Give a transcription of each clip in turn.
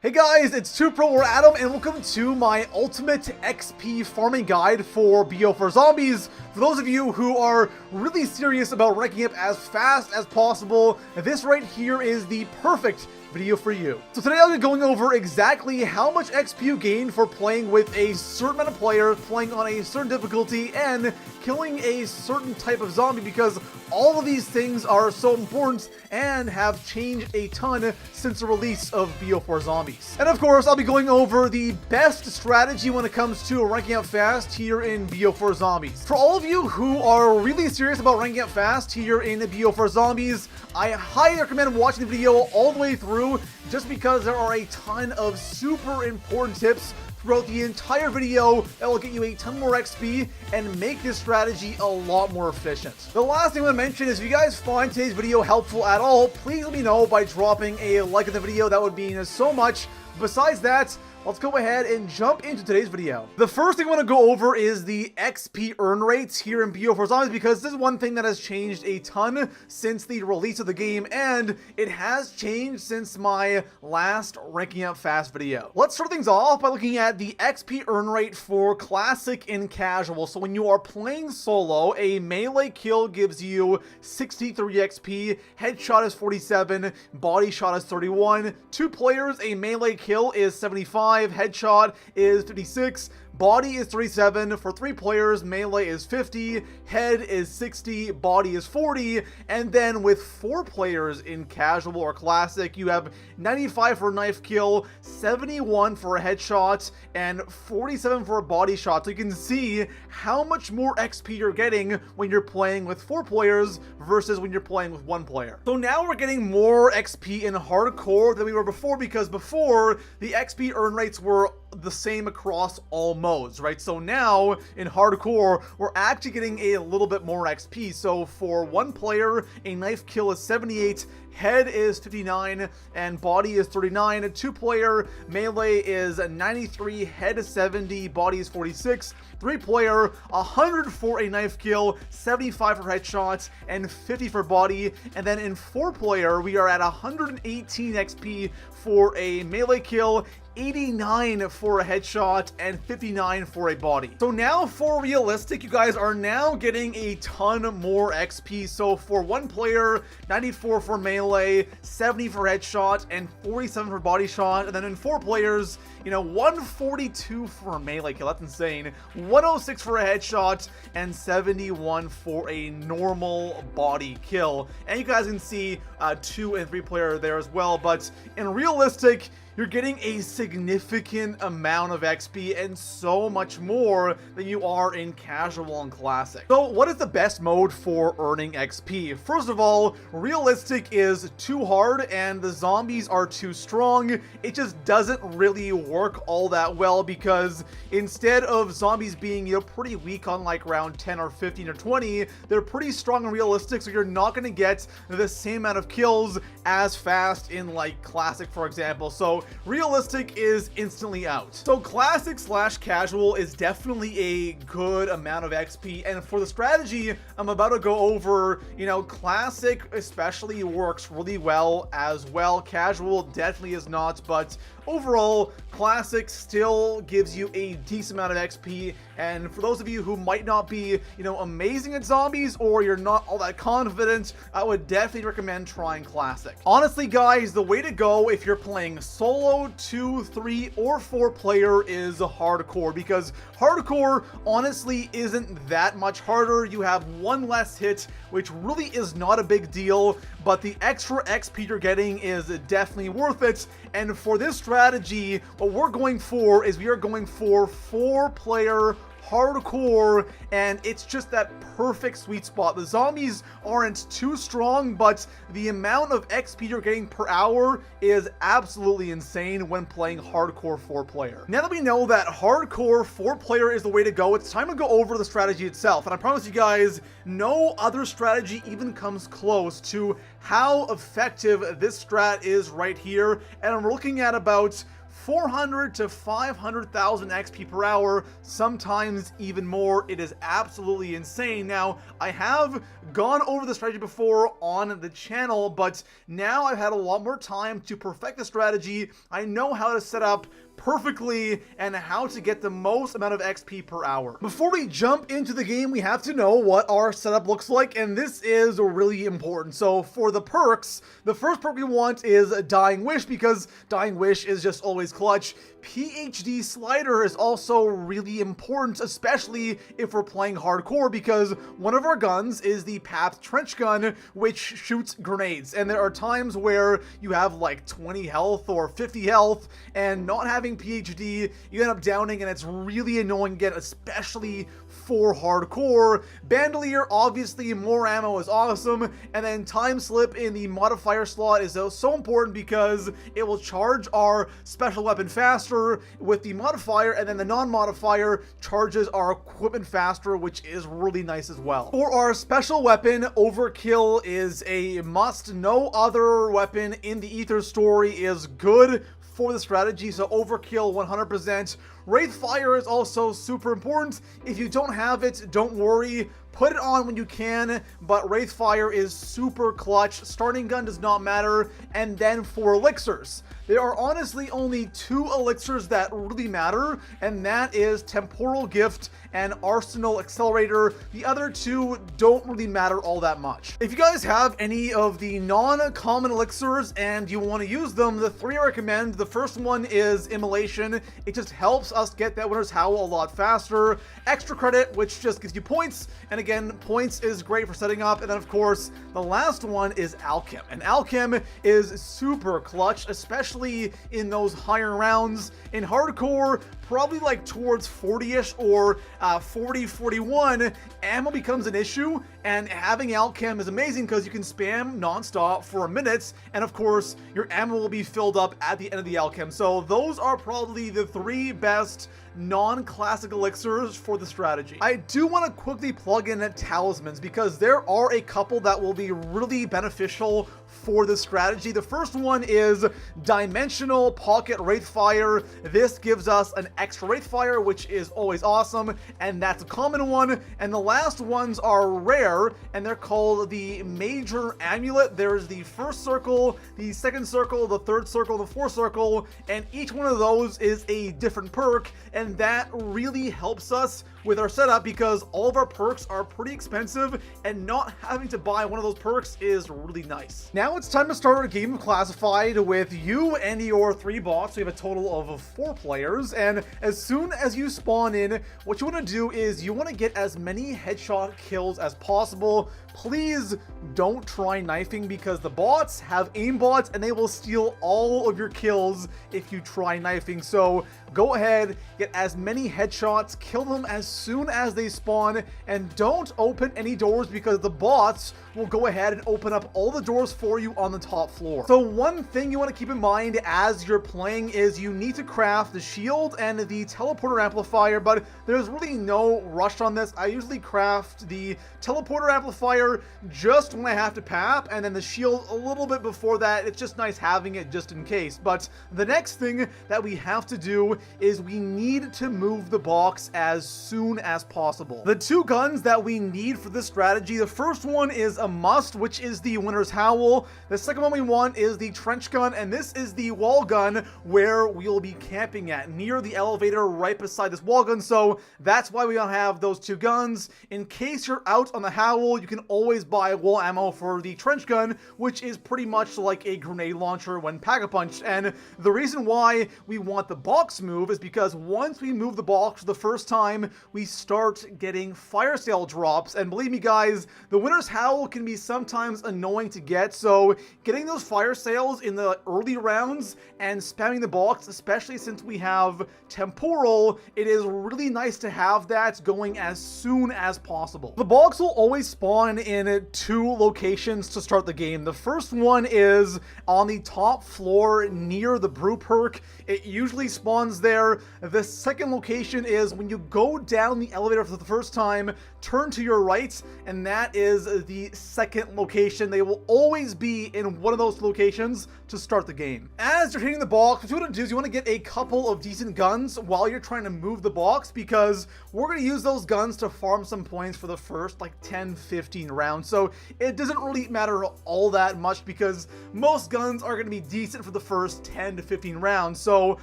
Hey guys, it's 2Pro or Adam, and welcome to my ultimate XP farming guide for BO4 Zombies. For those of you who are really serious about ranking up as fast as possible, this right here is the perfect video for you. So today I'll be going over exactly how much XP you gain for playing with a certain amount of players, playing on a certain difficulty, and killing a certain type of zombie, because all of these things are so important and have changed a ton since the release of BO4 Zombies. And of course, I'll be going over the best strategy when it comes to ranking up fast here in BO4 Zombies. For all of you who are really serious about ranking up fast here in BO4 Zombies, I highly recommend watching the video all the way through, just because there are a ton of super important tips throughout the entire video that will get you a ton more XP and make this strategy a lot more efficient. The last thing I want to mention is if you guys find today's video helpful at all, please let me know by dropping a like in the video. That would mean so much. Besides that, let's go ahead and jump into today's video. The first thing I want to go over is the XP earn rates here in BO4 Zombies, because this is one thing that has changed a ton since the release of the game, and it has changed since my last ranking up fast video. Let's start things off by looking at the XP earn rate for Classic and Casual. So when you are playing solo, a melee kill gives you 63 XP, headshot is 47, body shot is 31, 2 players, a melee kill is 75, headshot is 56, body is 37, for 3 players, melee is 50, head is 60, body is 40, and then with 4 players in Casual or Classic, you have 95 for a knife kill, 71 for a headshot, and 47 for a body shot. So you can see how much more XP you're getting when you're playing with 4 players versus when you're playing with 1 player. So now we're getting more XP in Hardcore than we were before, because before, the XP earn rates were the same across all modes, right? So now in Hardcore, we're actually getting a little bit more XP. So for 1 player, a knife kill is 78, head is 59, and body is 39. 2 player, melee is 93, head is 70, body is 46. 3 player, 100 for a knife kill, 75 for headshots, and 50 for body. And then in 4 player, we are at 118 XP for a melee kill, 89 for a headshot, and 59 for a body. So now for realistic, you guys are now getting a ton more XP. So for 1 player, 94 for melee, 70 for headshot, and 47 for body shot. And then in 4 players, 142 for a melee kill. That's insane. 106 for a headshot, and 71 for a normal body kill. And you guys can see 2 and 3 player there as well. But in realistic, you're getting a significant amount of XP and so much more than you are in Casual and Classic. So what is the best mode for earning XP? First of all, realistic is too hard and the zombies are too strong. It just doesn't really work all that well, because instead of zombies being, pretty weak on like round 10 or 15 or 20, they're pretty strong and realistic, so you're not going to get the same amount of kills as fast in like Classic, for example. So realistic is instantly out. So Classic / Casual is definitely a good amount of XP, and for the strategy I'm about to go over, Classic especially works really well as well. Casual definitely is not, but overall, Classic still gives you a decent amount of XP, and for those of you who might not be, amazing at zombies, or you're not all that confident, I would definitely recommend trying Classic. Honestly, guys, the way to go if you're playing solo, 2, 3, or 4 player is Hardcore, because Hardcore honestly isn't that much harder. You have 1 less hit, which really is not a big deal, but the extra XP you're getting is definitely worth it. And for this strategy, what we're going for is we are going for 4 player Hardcore, and it's just that perfect sweet spot. The zombies aren't too strong, but the amount of XP you're getting per hour is absolutely insane when playing Hardcore 4 player. Now that we know that Hardcore 4 player is the way to go, it's time to go over the strategy itself. And I promise you guys, no other strategy even comes close to how effective this strat is right here. And I'm looking at about 400 to 500,000 XP per hour, sometimes even more. It is absolutely insane. Now, I have gone over the strategy before on the channel, but now I've had a lot more time to perfect the strategy. I know how to set up perfectly and how to get the most amount of XP per hour. Before we jump into the game, we have to know what our setup looks like, and this is really important. So for the perks, the first perk we want is Dying Wish, because Dying Wish is just always clutch. PhD Slider is also really important, especially if we're playing hardcore, because one of our guns is the Pabst Trench Gun, which shoots grenades. And there are times where you have like 20 health or 50 health, and not having PhD, you end up downing, and it's really annoying again, especially for hardcore. Bandolier, obviously, more ammo is awesome, and then Time Slip in the modifier slot is so important because it will charge our special weapon faster with the modifier, and then the non-modifier charges our equipment faster, which is really nice as well. For our special weapon, Overkill is a must. No other weapon in the Ether story is good for the strategy, so Overkill 100%. Wraithfire is also super important. If you don't have it, don't worry. Put it on when you can, but Wraithfire is super clutch. Starting gun does not matter. And then for elixirs, there are honestly only 2 elixirs that really matter, and that is Temporal Gift and Arsenal Accelerator. The other 2 don't really matter all that much. If you guys have any of the non-common elixirs and you want to use them, the 3 I recommend, the first one is Immolation. It just helps us get that Winter's Howl a lot faster. Extra Credit, which just gives you points, and again, points is great for setting up. And then of course, the last one is Alchem, and Alchem is super clutch, especially in those higher rounds. In hardcore, probably like towards 40-ish or 40, 41, ammo becomes an issue, and having Alchem is amazing because you can spam non-stop for minutes, and of course, your ammo will be filled up at the end of the Alchem. So those are probably the 3 best non-classic elixirs for the strategy. I do want to quickly plug in talismans because there are a couple that will be really beneficial for the strategy. The first one is Dimensional Pocket Wraithfire. This gives us an extra Wraithfire, which is always awesome, and that's a common one. And the last ones are rare, and they're called the Major Amulet. There's the first circle, the second circle, the third circle, the fourth circle, and each one of those is a different perk, and that really helps us with our setup because all of our perks are pretty expensive, and not having to buy one of those perks is really nice. Now it's time to start our game of Classified with you and your 3 bots. We have a total of 4 players, and as soon as you spawn in, what you want to do is you want to get as many headshot kills as possible. Please don't try knifing because the bots have aimbots and they will steal all of your kills if you try knifing. So go ahead, get as many headshots, kill them as soon as they spawn, and don't open any doors because the bots will go ahead and open up all the doors for you on the top floor. So one thing you want to keep in mind as you're playing is you need to craft the shield and the teleporter amplifier, but there's really no rush on this. I usually craft the teleporter amplifier just when I have to pap, and then the shield a little bit before that. It's just nice having it just in case. But the next thing that we have to do is we need to move the box as soon as possible. The 2 guns that we need for this strategy, the first one is a must, which is the Winter's Howl. The second one we want is the Trench Gun, and this is the wall gun where we'll be camping at, near the elevator right beside this wall gun. So that's why we don't have those 2 guns. In case you're out on the Howl, you can always buy wall ammo for the Trench Gun, which is pretty much like a grenade launcher when Pack-a-Punched. And the reason why we want the box move is because once we move the box for the first time, we start getting fire sale drops. And believe me guys, the Winter's Howl can be sometimes annoying to get, so getting those fire sales in the early rounds and spamming the box, especially since we have Temporal, it is really nice to have that going as soon as possible. The box will always spawn in 2 locations to start the game. The first one is on the top floor near the brew perk. It usually spawns there. The second location is when you go down down the elevator for the first time, turn to your right, and that is the second location. They will always be in one of those locations to start the game. As you're hitting the box, what you want to do is you want to get a couple of decent guns while you're trying to move the box, because we're going to use those guns to farm some points for the first like 10-15 rounds. So it doesn't really matter all that much, because most guns are going to be decent for the first 10 to 15 rounds. So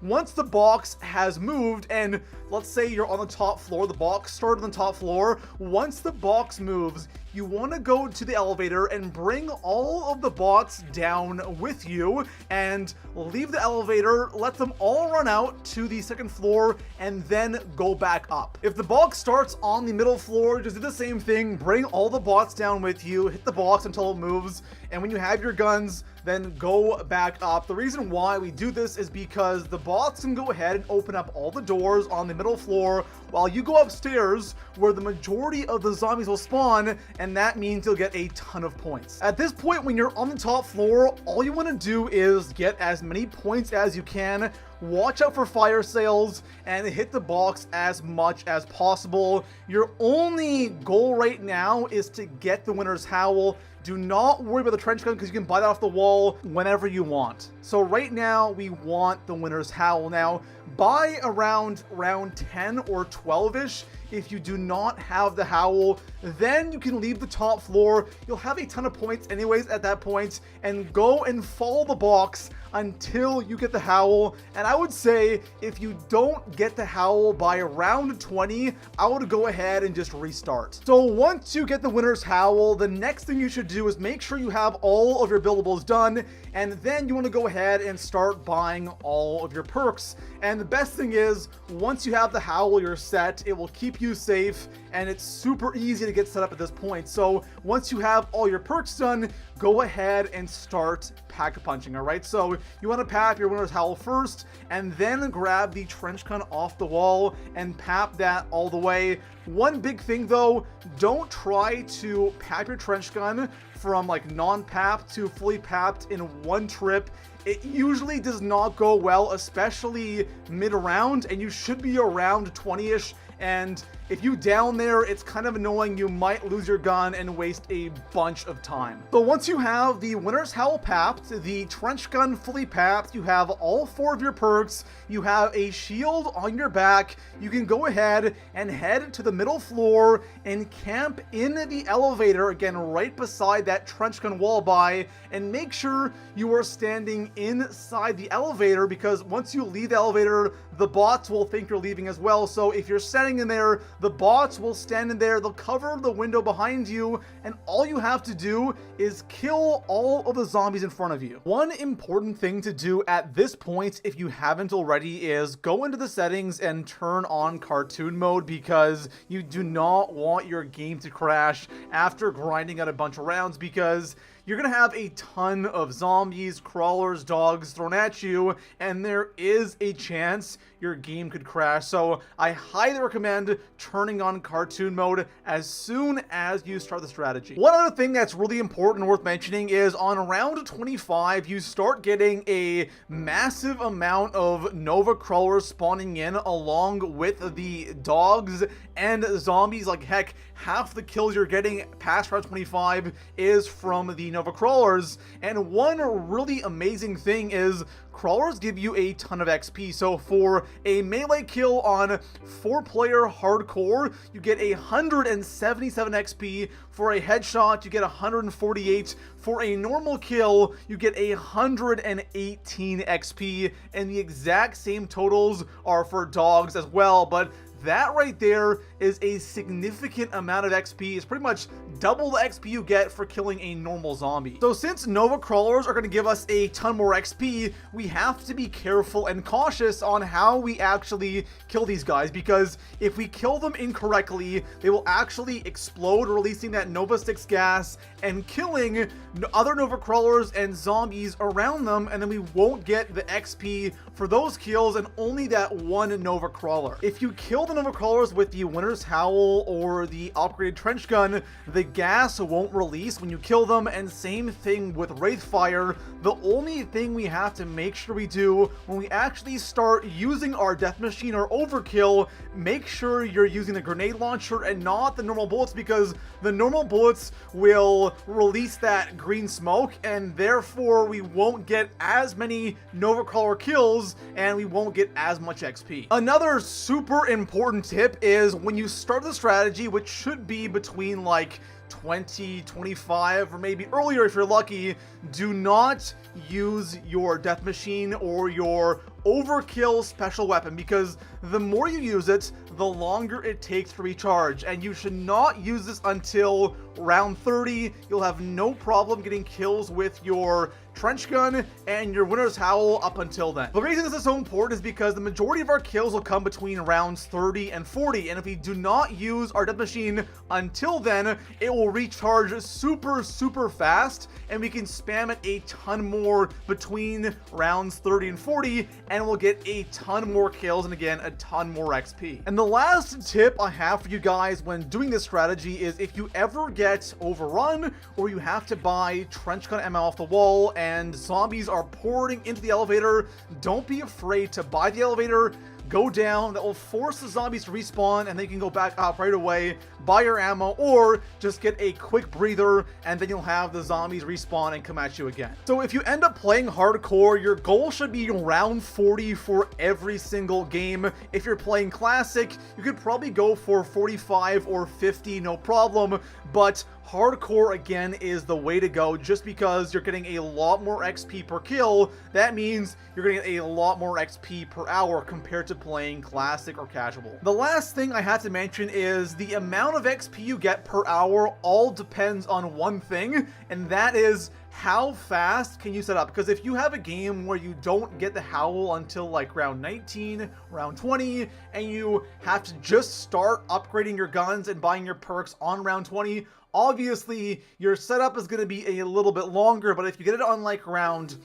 once the box has moved, and let's say you're on the top floor, the box started on the top floor, once the box moves, you want to go to the elevator and bring all of the bots down with you and leave the elevator, let them all run out to the second floor, and then go back up. If the box starts on the middle floor, just do the same thing, bring all the bots down with you, hit the box until it moves, and when you have your guns, then go back up. The reason why we do this is because the bots can go ahead and open up all the doors on the middle floor while you go upstairs where the majority of the zombies will spawn, and that means you'll get a ton of points. At this point, when you're on the top floor, all you want to do is get as many points as you can, watch out for fire sales, and hit the box as much as possible. Your only goal right now is to get the winner's howl. Do not worry about the trench gun, because you can buy that off the wall whenever you want. So right now, we want the winner's howl. Now, by around round 10 or 12-ish, if you do not have the howl, then you can leave the top floor. You'll have a ton of points anyways at that point, and go and follow the box until you get the howl. And I would say if you don't get the howl by round 20, I would go ahead and just restart. So once you get the winner's howl, the next thing you should do is make sure you have all of your buildables done, and then you want to go ahead and start buying all of your perks. And the best thing is, once you have the howl, you're set. It will keep you safe, and it's super easy to get set up at this point. So once you have all your perks done, go ahead and start pack-a-punching. All right, so you want to pap your winner's howl first, and then grab the trench gun off the wall and pap that all the way. One big thing though, don't try to pap your trench gun from like non-pap to fully papped in one trip. It usually does not go well, especially mid-round, and you should be around 20-ish. And if you down there, it's kind of annoying. You might lose your gun and waste a bunch of time. So once you have the winner's howl papped, the trench gun fully papped, you have all 4 of your perks, you have a shield on your back, you can go ahead and head to the middle floor and camp in the elevator, again, right beside that trench gun wall by, and make sure you are standing inside the elevator, because once you leave the elevator, the bots will think you're leaving as well. So if you're standing in there, the bots will stand in there, they'll cover the window behind you, and all you have to do is kill all of the zombies in front of you. One important thing to do at this point, if you haven't already, is go into the settings and turn on cartoon mode, because you do not want your game to crash after grinding out a bunch of rounds, because you're gonna have a ton of zombies, crawlers, dogs thrown at you, and there is a chance your game could crash. So I highly recommend turning on cartoon mode as soon as you start the strategy. One other thing that's really important and worth mentioning is on round 25, you start getting a massive amount of Nova crawlers spawning in along with the dogs and zombies. Like heck, half the kills you're getting past round 25 is from the Nova crawlers. And one really amazing thing is crawlers give you a ton of XP. So for a melee kill on 4-player hardcore, you get 177 XP. For a headshot, you get 148. For a normal kill, you get 118 XP, and the exact same totals are for dogs as well. But that right there is a significant amount of XP. It's pretty much double the XP you get for killing a normal zombie. So since Nova crawlers are going to give us a ton more XP, we have to be careful and cautious on how we actually kill these guys, because if we kill them incorrectly, they will actually explode, releasing that Nova Sticks gas and killing other Nova crawlers and zombies around them, and then we won't get the XP for those kills and only that one Nova crawler. If you kill the Nova Crawlers with the Winter's Howl or the upgraded Trench Gun, the gas won't release when you kill them, and same thing with Wraithfire. The only thing we have to make sure we do when we actually start using our Death Machine or Overkill, make sure you're using the grenade launcher and not the normal bullets, because the normal bullets will release that green smoke, and therefore we won't get as many Nova Crawler kills and we won't get as much XP. Another super important tip is when you start the strategy, which should be between like 20, 25, or maybe earlier if you're lucky, do not use your Death Machine or your Overkill special weapon, because the more you use it, the longer it takes to recharge, and you should not use this until round 30. You'll have no problem getting kills with your Trench Gun and your Winter's Howl up until then. The reason this is so important is because the majority of our kills will come between rounds 30 and 40, and if we do not use our Death Machine until then, it will recharge super fast, and we can spam it a ton more between rounds 30 and 40, and we'll get a ton more kills, and again, a ton more XP. And the last tip I have for you guys when doing this strategy is if you ever get overrun, or you have to buy Trench Gun ammo off the wall, and zombies are pouring into the elevator, don't be afraid to buy the elevator, go down. That will force the zombies to respawn, and they can go back up right away, buy your ammo, or just get a quick breather, and then you'll have the zombies respawn and come at you again. So if you end up playing hardcore, your goal should be round 40 for every single game. If you're playing classic, you could probably go for 45 or 50, no problem, but hardcore again is the way to go, just because you're getting a lot more XP per kill. That means you're going to get a lot more XP per hour compared to playing classic or casual. The last thing I had to mention is the amount of XP you get per hour all depends on one thing, and that is how fast can you set up. Because if you have a game where you don't get the Howl until like round 19, round 20, and you have to just start upgrading your guns and buying your perks on round 20, obviously your setup is going to be a little bit longer. But if you get it on like round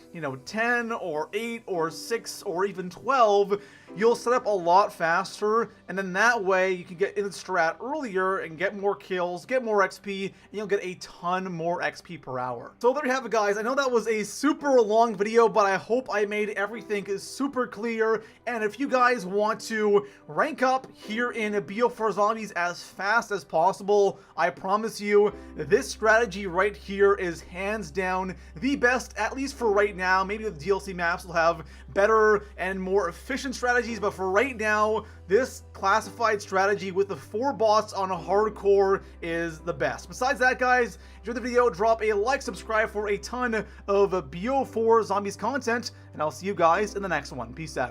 10 or 8 or 6 or even 12, you'll set up a lot faster, and then that way you can get in the strat earlier and get more kills, get more XP, and you'll get a ton more XP per hour. So there you have it, guys. I know that was a super long video, but I hope I made everything super clear. And if you guys want to rank up here in BO4 Zombies as fast as possible, I promise you this strategy right here is hands down the best, at least for right now. Maybe the DLC maps will have better and more efficient strategies, but for right now, this classified strategy with the 4 bots on a hardcore is the best. Besides that, guys, enjoy the video, drop a like, subscribe for a ton of BO4 Zombies content, and I'll see you guys in the next one. Peace out.